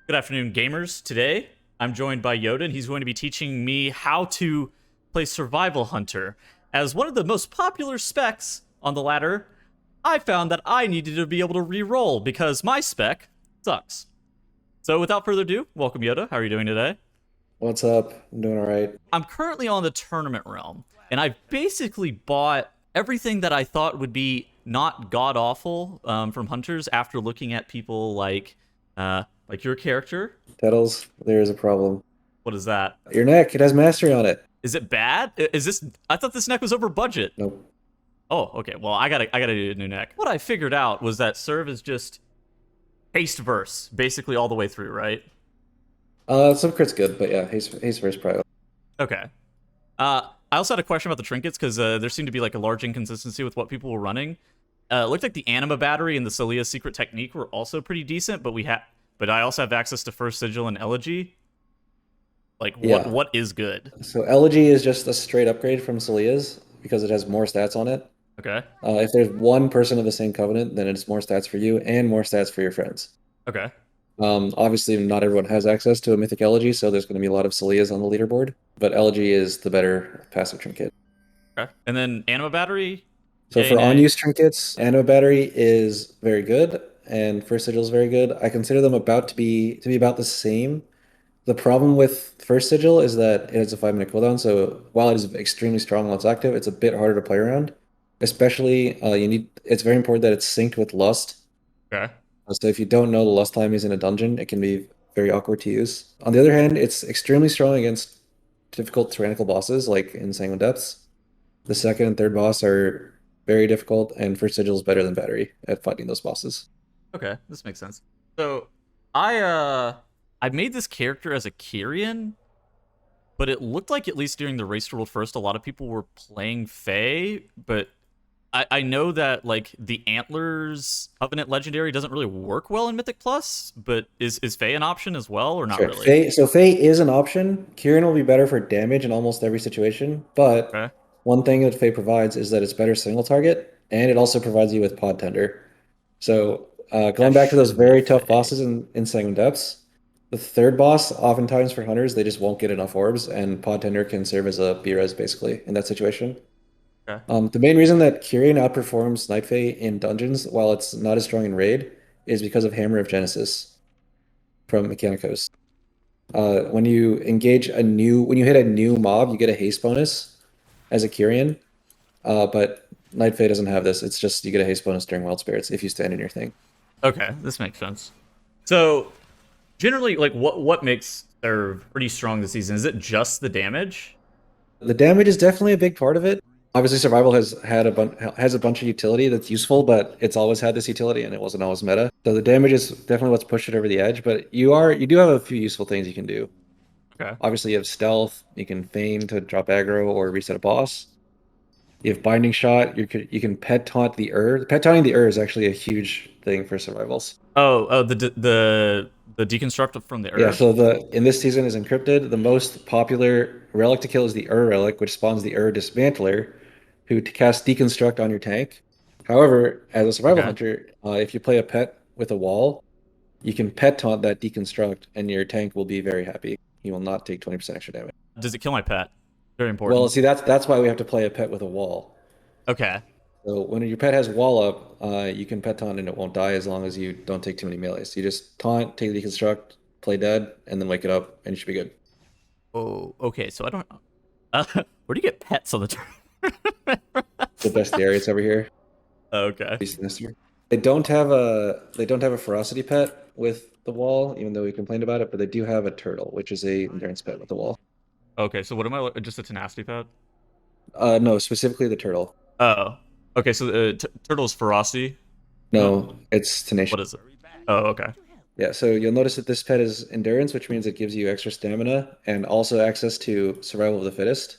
Good afternoon, gamers. Today, I'm joined by YoDa, and he's going to be teaching me how to play Survival Hunter. As one of the most popular specs on the ladder, I found that I needed to be able to re-roll because my spec sucks. So without further ado, welcome YoDa. How are you doing today? What's up? I'm doing all right. I'm currently on the tournament realm, and I've basically bought everything that I thought would be not god-awful from Hunters after looking at people like your character. Tettles, there is a problem. What is that? Your neck, it has mastery on it. Is it bad? Is this? I thought this neck was over budget. Nope. Oh, okay. Well, I gotta do a new neck. What I figured out was that serve is just haste verse, basically all the way through, right? Some crit's good, but yeah, haste first probably. Okay. I also had a question about the trinkets because there seemed to be like a large inconsistency with what people were running. It looked like the anima battery and the Celia's secret technique were also pretty decent, but I also have access to first sigil and elegy. Like what is good? So Elegy is just a straight upgrade from Celia's because it has more stats on it. Okay. If there's one person of the same covenant, then it's more stats for you and more stats for your friends. Okay. Obviously, not everyone has access to a Mythic Elegy, so there's going to be a lot of Celia's on the leaderboard, but Elegy is the better passive trinket. Okay. And then anima battery. So for on-use trinkets, Anima Battery is very good, and First Sigil is very good. I consider them about to be about the same. The problem with First Sigil is that it has a 5-minute cooldown, so while it is extremely strong while it's active, it's a bit harder to play around. Especially, it's very important that it's synced with Lust. Okay. So if you don't know the Lust time is in a dungeon, it can be very awkward to use. On the other hand, it's extremely strong against difficult tyrannical bosses like in Sanguine Depths. The second and third boss are very difficult, and First Sigil is better than Battery at fighting those bosses. Okay, this makes sense. So I made this character as a Kyrian, but it looked like at least during the race to world first, a lot of people were playing Fae, but I know that like the Antlers Covenant Legendary doesn't really work well in Mythic Plus, but is Fae an option as well, or not Sure. really? Fae is an option. Kyrian will be better for damage in almost every situation, but Okay. one thing that Fae provides is that it's better single target, and it also provides you with Pod Tender. So going That back to those should be very tough Fae. bosses in Sanguine Depths, the third boss, oftentimes for hunters, they just won't get enough orbs, and Pod Tender can serve as a B-res basically in that situation. Okay. The main reason that Kyrian outperforms Night Fae in dungeons while it's not as strong in raid is because of Hammer of Genesis from Mechanicos. When you when you hit a new mob, you get a haste bonus as a Kyrian. But Night Fae doesn't have this. It's just you get a haste bonus during Wild Spirits if you stand in your thing. Okay, this makes sense. So generally, like what makes Serve pretty strong this season? Is it just the damage? The damage is definitely a big part of it. Obviously, survival has a bunch of utility that's useful, but it's always had this utility and it wasn't always meta. So the damage is definitely what's pushed it over the edge. But you do have a few useful things you can do. Okay. Obviously, you have stealth. You can feign to drop aggro or reset a boss. You have binding shot. You can pet taunt the Pet taunting the is actually a huge thing for survivals. Oh, the deconstruct from the Yeah, Urh. so the in this season is encrypted. The most popular relic to kill is the relic, which spawns the dismantler, who casts deconstruct on your tank. However, as a survival Okay. hunter, if you play a pet with a wall, you can pet taunt that deconstruct, and your tank will be very happy. He will not take 20% extra damage. Does it kill my pet? Very Well, important. see, that's why we have to play a pet with a wall. Okay. So when your pet has wall up, you can pet taunt and it won't die as long as you don't take too many melees. You just taunt, take the deconstruct, play dead, and then wake it up, and you should be good. Oh, okay. So I don't. Where do you get pets on the turn? The bestiariates over here. Okay. Sinister. They don't have a ferocity pet with the wall, even though we complained about it, but they do have a turtle, which is a endurance pet with the wall. Okay. So what am I? Just a tenacity pet? No, specifically the turtle. Oh. Okay. So turtle's ferocity. No, it's tenacious. What is it? Oh, okay. Yeah, so you'll notice that this pet is endurance, which means it gives you extra stamina and also access to survival of the fittest.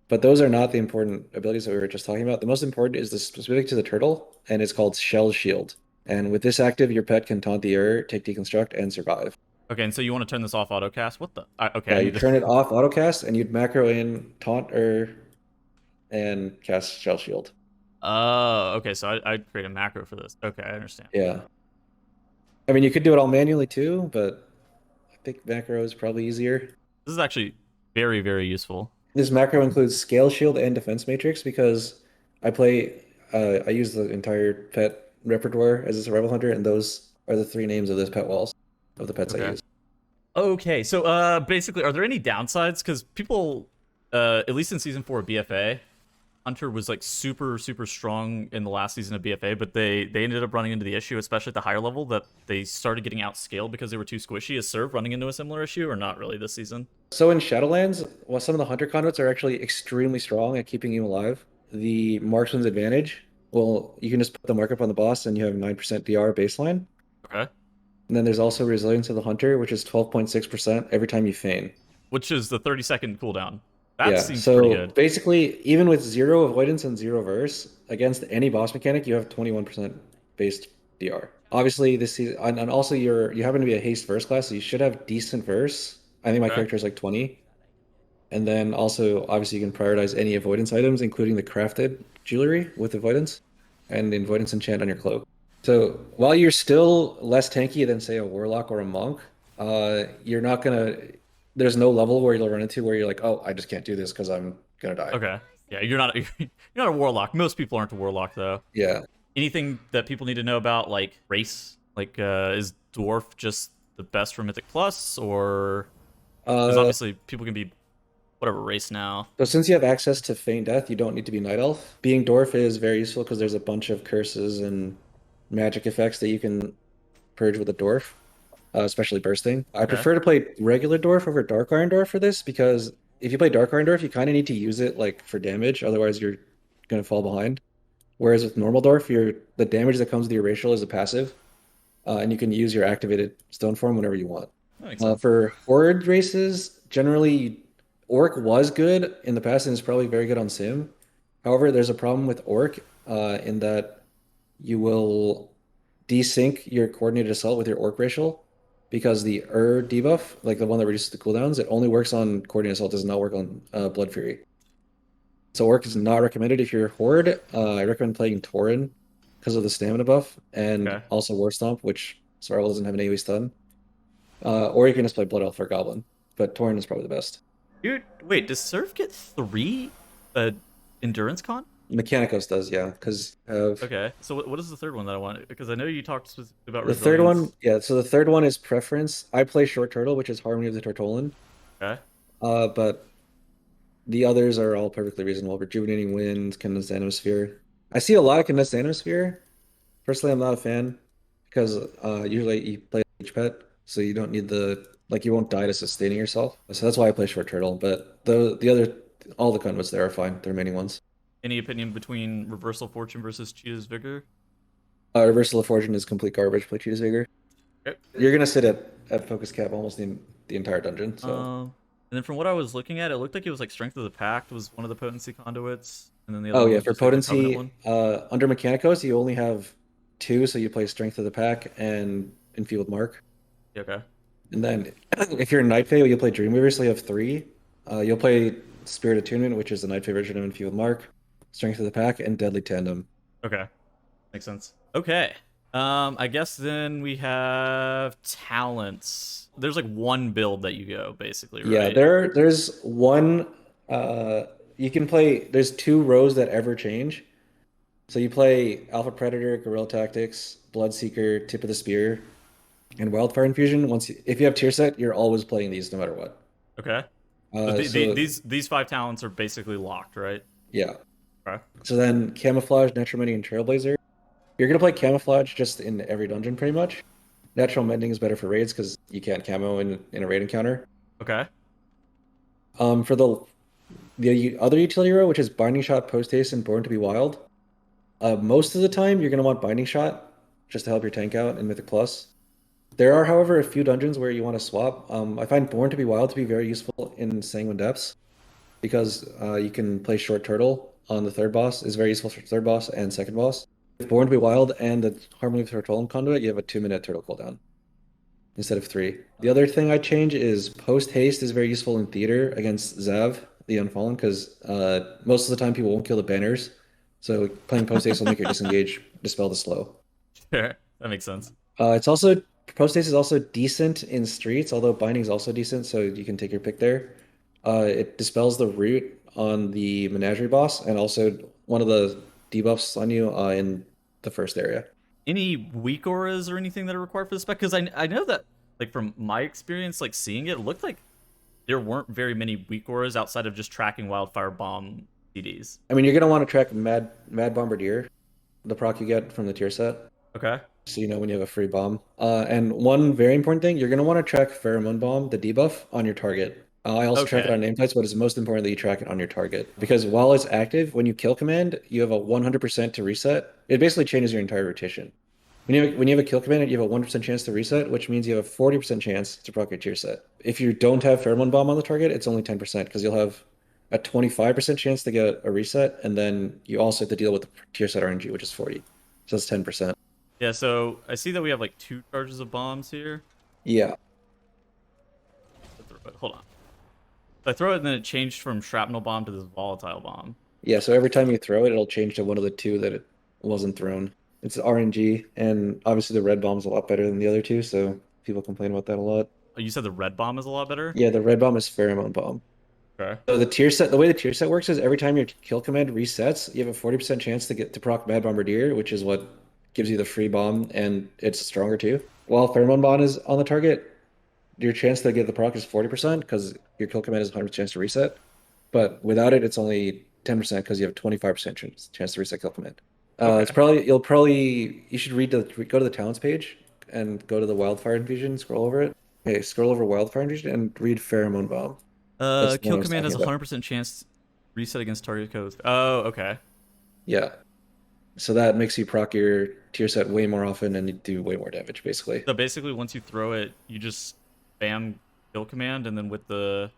But those are not the important abilities that we were just talking about. The most important is the specific to the turtle, and it's called Shell Shield. And with this active, your pet can taunt the take deconstruct, and survive. Okay. And so you want to turn this off autocast? What the? Okay. Yeah, I you need to. turn it off autocast, and you'd macro in taunt and cast Shell Shield. Oh, okay. So I'd create a macro for this. Okay, I understand. Yeah. I mean, you could do it all manually too, but I think macro is probably easier. This is actually very, very useful. This macro includes scale shield and defense matrix because I use the entire pet repertoire as a survival hunter, and those are the three names of those pet walls of the pets I Okay. use. Okay, so basically, are there any downsides? Because people, at least in season 4 of BFA, Hunter was like super, super strong in the last season of BFA, but they ended up running into the issue, especially at the higher level, that they started getting outscaled because they were too squishy. Is Serve running into a similar issue, or not really this season? So in Shadowlands, while some of the hunter conduits are actually extremely strong at keeping you alive, the marksman's advantage, well, you can just put the mark up on the boss and you have 9% DR baseline. Okay. And then there's also resilience of the hunter, which is 12.6% every time you feign. Which is the 30-second cooldown. That Yeah, seems pretty so good. basically, even with zero avoidance and zero verse, against any boss mechanic, you have 21% based DR. Obviously, this season, and also you happen to be a haste verse class, so you should have decent verse. I think my Okay. character is like 20. And then also, obviously, you can prioritize any avoidance items, including the crafted jewelry with avoidance and avoidance enchant on your cloak. So while you're still less tanky than, say, a warlock or a monk, you're not gonna. There's no level where you'll run into where you're like, oh, I just can't do this because I'm gonna die. Okay. Yeah, you're not you're not a warlock. Most people aren't a warlock though. Yeah. Anything that people need to know about like race? Like is dwarf just the best for Mythic Plus, or because Uh, obviously people can be whatever race now. so since you have access to feign death, you don't need to be night elf. Being dwarf is very useful because there's a bunch of curses and magic effects that you can purge with a dwarf. Especially bursting. I Okay. prefer to play regular dwarf over dark iron dwarf for this because if you play dark iron dwarf, you kind of need to use it like for damage, otherwise you're gonna fall behind. Whereas with normal dwarf, the damage that comes with your racial is a passive, and you can use your activated stone form whenever you want. That makes sense. For horde races, generally orc was good in the past and is probably very good on sim. However, there's a problem with orc in that you will desync your coordinated assault with your orc racial because the debuff, like the one that reduces the cooldowns, it only works on coordinated assault, does not work on blood fury. So orc is not recommended if you're horde. I recommend playing Tauren because of the stamina buff and Okay. also War Stomp, which Survival doesn't have an AoE stun. Or you can just play Blood Elf or Goblin, but Tauren is probably the best. Dude, wait, does Surf get 3 uh endurance con? Mechanicos does, yeah, because of Okay. So what is the third one that I want? Because I know you talked specifically about the third one. resilience. Yeah, so the third one is preference. I play Short Turtle, which is Harmony of the Tortolan. Okay. But the others are all perfectly reasonable. Rejuvenating Wind, Condensed Atmosphere. I see a lot of Condensed Atmosphere. Personally, I'm not a fan because usually you play each pet, so you don't need you won't die to sustaining yourself. So that's why I play Short Turtle. But all the conduits there are fine. The remaining ones. Any opinion between Reversal Fortune versus Cheetah's Vigor? Reversal of Fortune is complete garbage. Play Cheetah's Vigor. Okay. You're gonna sit at focus cap almost the entire dungeon. So And then from what I was looking at, it looked like it was like Strength of the Pact was one of the potency conduits, and then the other oh one yeah, was for just like the Covenant potency, one. under Mechanicos you only have two, so you play Strength of the Pack and Enfeebled Mark. Yeah, okay. And then if you're in Night Fae, you'll play Dreamweaver, so you have three. You'll play Spirit Attunement, which is the Night Fae version of Enfeebled Mark, Strength of the Pack, and Deadly Tandem. Okay. Makes sense. Okay. I guess then we have talents. There's like one build that you go, basically, Yeah, right? there's one you can play there's two rows that ever change. So you play Alpha Predator, Guerrilla Tactics, Bloodseeker, Tip of the Spear, and Wildfire Infusion. If you have tier set, you're always playing these no matter what. Okay. So So these 5 talents are basically locked, right? yeah. Okay. So then Camouflage, Natural Mending, and Trailblazer. You're gonna play Camouflage just in every dungeon pretty much. Natural Mending is better for raids because you can't camo in a raid encounter. Okay. For the other utility row, which is Binding Shot, Post Haste, and Born to Be Wild. Most of the time, you're gonna want Binding Shot just to help your tank out in Mythic Plus. There are, however, a few dungeons where you want to swap. I find Born to Be Wild to be very useful in Sanguine Depths because you can play Short Turtle on the third boss. Is very useful for third boss and second boss. With Born to Be Wild and the Harmony of the Turtle and Conduit, you have a 2-minute turtle cooldown instead of three. The other thing I change is Post Haste is very useful in Theater against Zav, the Unfallen, because most of the time people won't kill the banners. So playing Post Haste will make your disengage dispel the slow. Sure. That makes sense. It's also Post haste is also decent in streets, although binding is also decent, so you can take your pick there. It dispels the root on the menagerie boss, and also one of the debuffs on you in the first area. Any weak auras or anything that are required for the spec? Because I know that like from my experience, like seeing it looked like there weren't very many weak auras outside of just tracking wildfire bomb CDs. I mean, you're gonna want to track Mad Bombardier, the proc you get from the tier set, Okay. so you know when you have a free bomb. And one very important thing, you're gonna want to track Pheromone Bomb, the debuff, on your target. I also track it Okay. on name types, but it's most important that you track it on your target because while it's active, when you kill command, you have a 100% to reset. It basically changes your entire rotation. When you have a kill command, you have a 1% chance to reset, which means you have a 40% chance to proc your tier set. If you don't have Pheromone Bomb on the target, it's only 10% because you'll have a 25% chance to get a reset, and then you also have to deal with the tier set RNG, which is 40. So that's 10%. Yeah, so I see that we have like 2 charges of bombs here. Yeah. Hold on. If I throw it and then it changed from shrapnel bomb to this volatile bomb. Yeah, so every time you throw it, it'll change to one of the two that it wasn't thrown. It's RNG, and obviously the red bomb's a lot better than the other two, so people complain about that a lot. Oh, you said the red bomb is a lot better? Yeah, the red bomb is Pheromone Bomb. Okay. So the way the tier set works is every time your kill command resets, you have a 40% chance to get to proc Mad Bombardier, which is what gives you the free bomb, and it's stronger too. While Pheromone Bomb is on the target, your chance to get the proc is 40% because your kill command is 100% chance to reset. But without it, it's only 10% because you have 25% chance to reset kill command. It's Okay. probably you should go to the talents page and go to the wildfire infusion, scroll over it. Okay, scroll over wildfire infusion and read Pheromone Bomb. That's the one Kill I was command talking has a about. 100% chance reset against target codes. Oh, okay. Yeah. So that makes you proc your tier set way more often and you do way more damage, basically. So basically, once you throw it, you just spam kill command, and then with the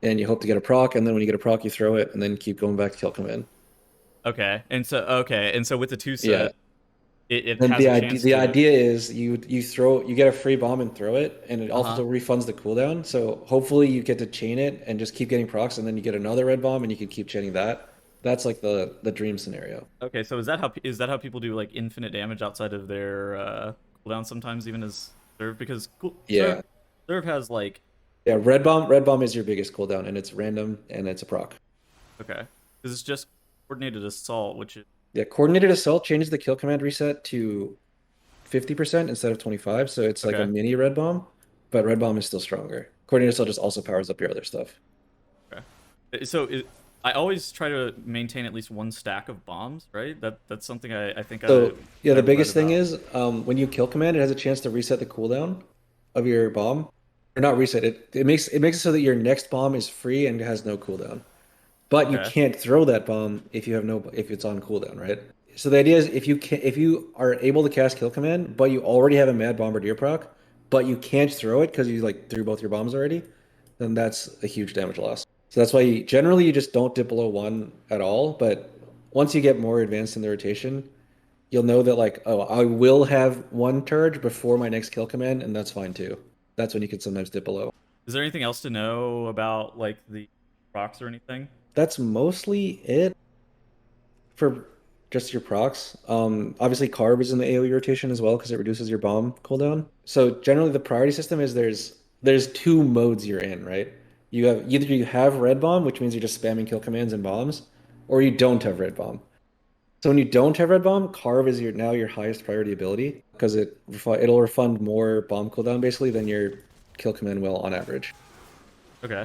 And you hope to get a proc, and then when you get a proc, you throw it, and then keep going back to kill command. and so with the two Yeah. set, it And has the a idea chance the to. idea is you get a free bomb and throw it, and it Uh-huh. also refunds the cooldown. So hopefully you get to chain it and just keep getting procs, and then you get another red bomb, and you can keep chaining that. That's like the dream scenario. Okay, so is that how people do like infinite damage outside of their cooldown sometimes even as serve because Yeah. serve has like Yeah, red bomb is your biggest cooldown, and it's random and it's a proc. okay because it's just coordinated assault which is Yeah, coordinated assault changes the kill command reset to 50% instead of 25, so it's like a okay. mini red bomb, but red bomb is still stronger. Coordinated assault just also powers up your other stuff. Okay. I always try to maintain at least one stack of bombs, right? That's something I think So yeah, the I've read biggest thing about. is when you kill command, it has a chance to reset the cooldown of your bomb, or not reset it. It makes it so that your next bomb is free and has no cooldown. But you Okay. can't throw that bomb if it's on cooldown, right? So the idea is if you are able to cast kill command, but you already have a Mad Bombardier proc, but you can't throw it because you like threw both your bombs already, then that's a huge damage loss. So that's why generally you just don't dip below one at all. But once you get more advanced in the rotation, you'll know that like, oh, I will have one turge before my next kill command, and that's fine too. That's when you can sometimes dip below. Is there anything else to know about like the rocks or anything? That's mostly it for just your procs. Obviously carb is in the AoE rotation as well because it reduces your bomb cooldown. So generally the priority system is there's two modes you're in, right? You have red bomb, which means you're just spamming kill commands and bombs, or you don't have red bomb. So when you don't have red bomb, carve is your highest priority ability because it'll refund more bomb cooldown basically than your kill command will on average. Okay.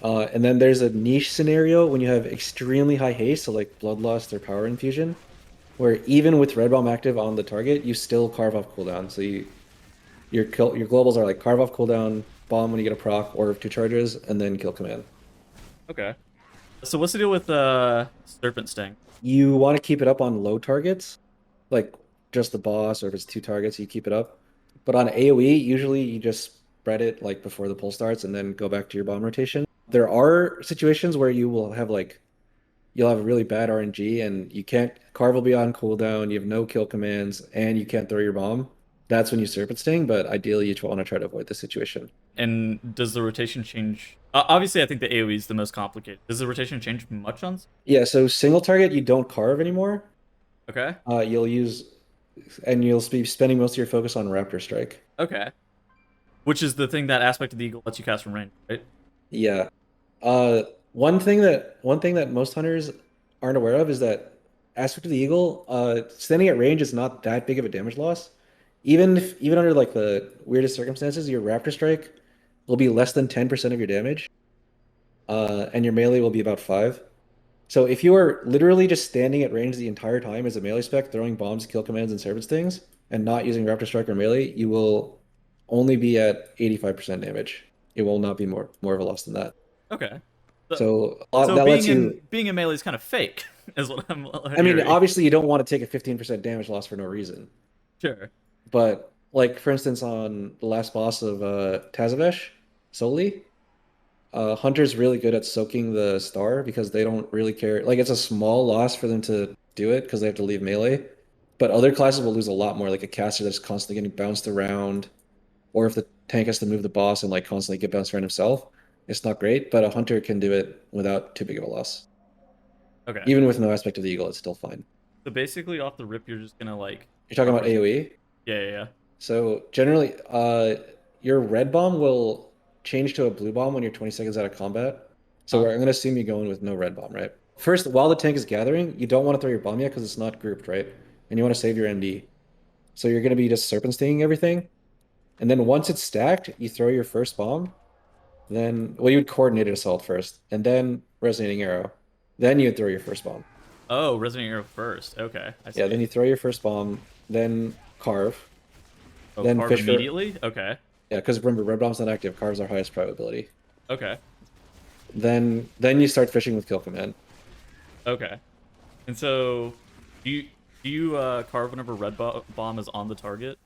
And then there's a niche scenario when you have extremely high haste, so like bloodlust or power infusion, where even with red bomb active on the target, you still carve off cooldown. So your globals are like carve off cooldown, bomb when you get a proc, order of two charges, and then kill command. Okay. So what's the deal with serpent sting? You want to keep it up on low targets, like just the boss, or if it's two targets, you keep it up. But on AoE, usually you just spread it like before the pull starts and then go back to your bomb rotation. There are situations where you'll have really bad RNG and you can't carve will be on cooldown, you have no kill commands, and you can't throw your bomb. That's when you serpent sting, but ideally you want to try to avoid this situation. And does the rotation change? Obviously, I think the AoE is the most complicated. Does the rotation change much on? Yeah, so single target you don't carve anymore. Okay. You'll use and you'll be spending most of your focus on Raptor Strike. Okay. Which is the thing that aspect of the eagle lets you cast from range, right? Yeah. Uh, one thing that most hunters aren't aware of is that Aspect of the Eagle, standing at range is not that big of a damage loss. Even under like the weirdest circumstances, your Raptor Strike will be less than 10% of your damage, and your melee will be about 5. So if you are literally just standing at range the entire time as a melee spec, throwing bombs, kill commands, and servant stings, and not using Raptor Strike or melee, you will only be at 85% damage. It will not be more of a loss than that. Okay. So, So so that lets you. being in melee is kind of fake, is what I'm I mean, hearing. obviously, you don't want to take a 15% damage loss for no reason. Sure. But like for instance, on the last boss of Tazavesh, Soli, Hunter's really good at soaking the star because they don't really care. Like it's a small loss for them to do it because they have to leave melee. But other classes will lose a lot more, like a caster that's constantly getting bounced around, or if the tank has to move the boss and like constantly get bounced around himself, it's not great. But a hunter can do it without too big of a loss. Okay. Even with no aspect of the eagle, it's still fine. So basically, off the rip, you're just gonna like You're talking start about rushing. AoE? Yeah, yeah, yeah. So generally, your red bomb will change to a blue bomb when you're 20 seconds out of combat. So Huh? I'm going to assume you go in with no red bomb, right? First, while the tank is gathering, you don't want to throw your bomb yet because it's not grouped, right? And you want to save your MD. So you're going to be just serpent stinging everything. And then once it's stacked, you throw your first bomb. Then, well, you would coordinated assault first, and then resonating arrow. Then you'd throw your first bomb. Oh, resonating arrow first. Okay, I Yeah, see. then you throw your first bomb, then carve, Oh, then carve fish for. immediately. Okay. Yeah, because remember, red bomb's not active. Carve's our highest probability. Okay. Then you start fishing with kill command. Okay. And so, do you carve whenever bomb is on the target?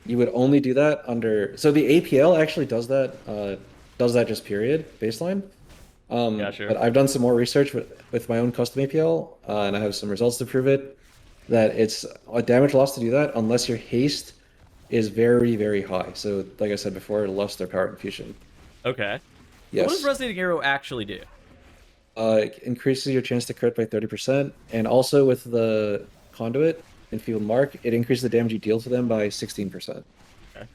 You would only do that under. So the APL actually does that just period baseline. Yeah, sure. But I've done some more research with my own custom APL, and I have some results to prove it. That it's a damage loss to do that unless your haste is very, very high. So like I said before, lust or power infusion. Okay. So what does Yes. resonating arrow actually do? It increases your chance to crit by 30%, and also with the conduit and field mark, it increases the damage you deal to them by 16%. Okay.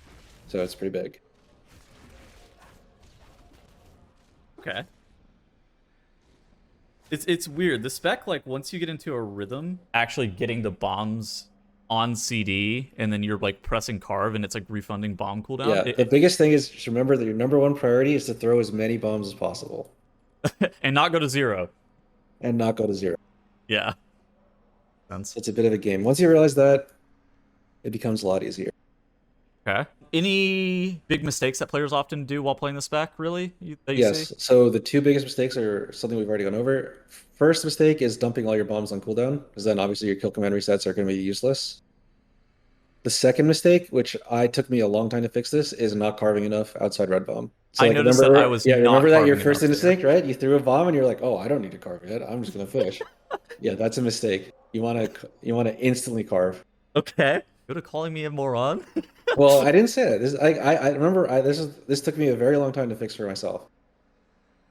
So it's pretty big. Okay. It's weird. The spec, like, once you get into a rhythm, actually getting the bombs on CD, and then you're like pressing carve, and it's like refunding bomb cooldown. Yeah, the biggest thing is just remember that your number one priority is to throw as many bombs as possible And not go to 0. and not go to zero. Yeah. Sense. It's a bit of a game. Once you realize that, it becomes a lot easier. Okay. Any big mistakes that players often do while playing the spec, really, that you see? Yes, so the two biggest mistakes are something we've already gone over. First mistake is dumping all your bombs on cooldown, because then obviously your kill command resets are going to be useless. The second mistake, which I took me a long time to fix this, is not carving enough outside red bomb. So I like noticed that I remember, was yeah, not remember that your carving first enough too. instinct, right? You threw a bomb and you're like, oh, I don't need to carve it. I'm just gonna fish. Yeah, that's a mistake. You wanna instantly carve. Okay. Good at calling me a moron. Well, I didn't say that. I remember this took me a very long time to fix for myself.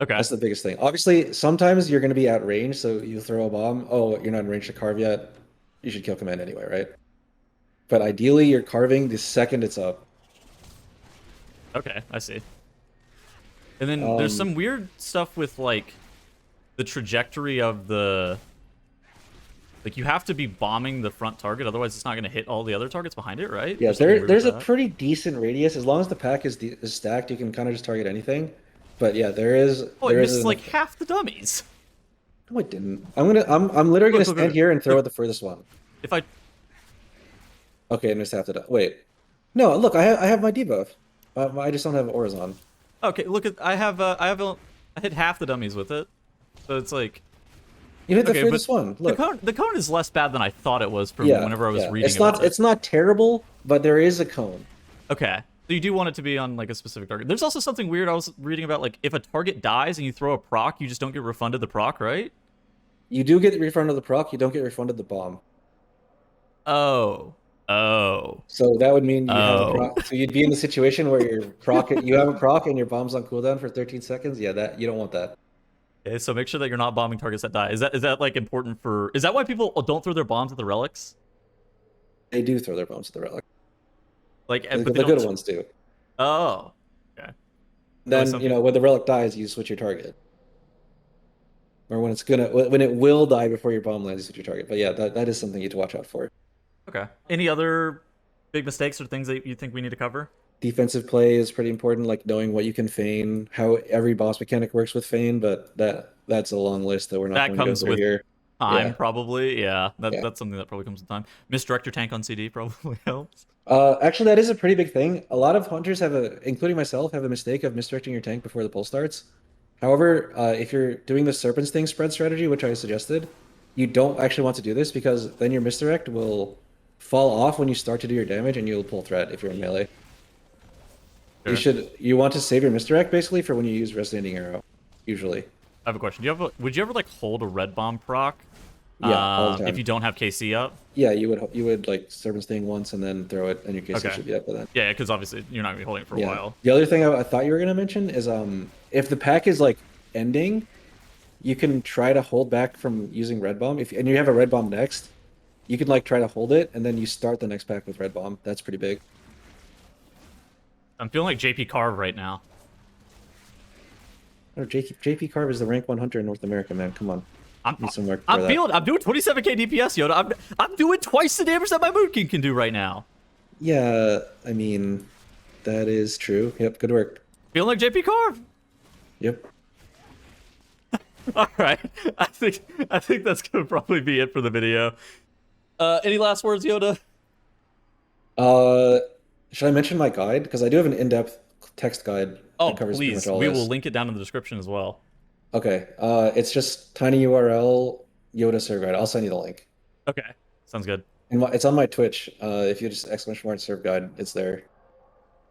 Okay. That's the biggest thing. Obviously, sometimes you're gonna be at range, so you throw a bomb. Oh, you're not in range to carve yet. You should kill command anyway, right? But ideally, you're carving the second it's up. Okay, I see. And then there's Um, some weird stuff with like the trajectory of the like you have to be bombing the front target, otherwise it's not going to hit all the other targets behind it, right? Yeah, There's something weird with there's a that. pretty decent radius as long as the pack is stacked. You can kind of just target anything. But yeah, there is Oh, it there is misses an. like half the dummies. No, it didn't. I'm literally gonna Look, look, stand look. here and throw Look, at the furthest one. if I Okay, and just have to wait. No, look, I have my debuff. I just don't have auras on. okay, look at I hit half the dummies with it, so it's like You hit the okay, but furthest one. Look. the cone is less bad than I thought it was from Yeah, whenever I was yeah. reading It's about not it. it's not terrible, but there is a cone. Okay. So you do want it to be on like a specific target. There's also something weird I was reading about, like if a target dies and you throw a proc, you just don't get refunded the proc, right? You do get refunded the proc, you don't get refunded the bomb. Oh. Oh. So that would mean you have a Oh. proc. So you'd be in the situation where you have a proc and your bomb's on cooldown for 13 seconds. Yeah, that you don't want that. Okay, so make sure that you're not bombing targets that die. Is that like important for is that why people don't throw their bombs at the relics? They do throw their bombs at the relic. Like, but they The good don't. ones do. Oh, okay. Really, Then, some people. when the relic dies, you switch your target. Or when it will die before your bomb lands, you switch your target. But yeah, that is something you have to watch out for. Okay. Any other big mistakes or things that you think we need to cover? Defensive play is pretty important, like knowing what you can feign, how every boss mechanic works with feign, but that's a long list that we're not That going to go comes through with here. time, Yeah. probably. Yeah, Yeah. that's something that probably comes with time. Misdirect your tank on CD probably helps. Actually, that is a pretty big thing. A lot of hunters including myself, have a mistake of misdirecting your tank before the pull starts. However, if you're doing the Serpent Sting spread strategy, which I suggested, you don't actually want to do this because then your misdirect will fall off when you start to do your damage and you'll pull threat if you're in melee. Sure. You want to save your misdirect basically for when you use Resonating Arrow, usually. I have a question. Would you ever like hold a red bomb proc Yeah, all the if time. you don't have KC up? Yeah, you would like Serpent Sting once and then throw it, and your KC Okay. should be up by then. Yeah, because obviously you're not gonna be holding it for a Yeah. while. The other thing I thought you were gonna mention is if the pack is like ending, you can try to hold back from using red bomb. If and you have a red bomb next, you can like try to hold it and then you start the next pack with red bomb. That's pretty big. I'm feeling like JP Carve right now. Oh, JP Carve is the rank 1 hunter in North America, man. Come on. Need some work for that. I'm doing 27k DPS, YoDa. I'm doing twice the damage that my Moon King can do right now. Yeah, I mean, that is true. Yep, good work. Feeling like JP Carve. Yep. All right, I think that's gonna probably be it for the video. Any last words, YoDa? Should I mention my guide? Because I do have an in-depth text guide Oh, that covers pretty much please. all We will this. link it down in the description as well. Okay. It's just tiny URL YoDa serve guide. I'll send you the link. Okay, sounds good. And it's on my Twitch. If you just ! serve guide, it's there.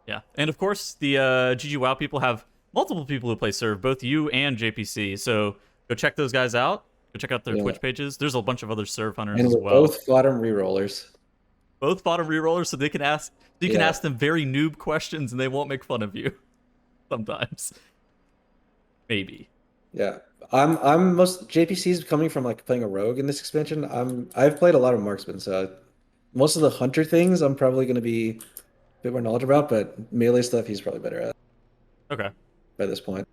Yeah, and of course the GG WoW people have multiple people who play Serve, both you and JPC. So go check those guys out. Go check out their Yeah. Twitch pages. There's a bunch of other Serve hunters And as we're well. both bottom rerollers. Both bottom rerollers, so they can ask. So you can ask them very noob questions, and they won't make fun of you. Sometimes, maybe. Yeah. I'm most JPC's coming from like playing a rogue in this expansion. I've played a lot of marksman, so most of the hunter things I'm probably going to be a bit more knowledgeable about, but melee stuff he's probably better at Okay. by this point.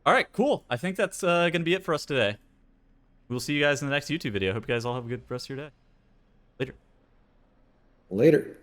All right. Cool. I think that's gonna be it for us today. We'll see you guys in the next YouTube video. Hope you guys all have a good rest of your day. Later. Later.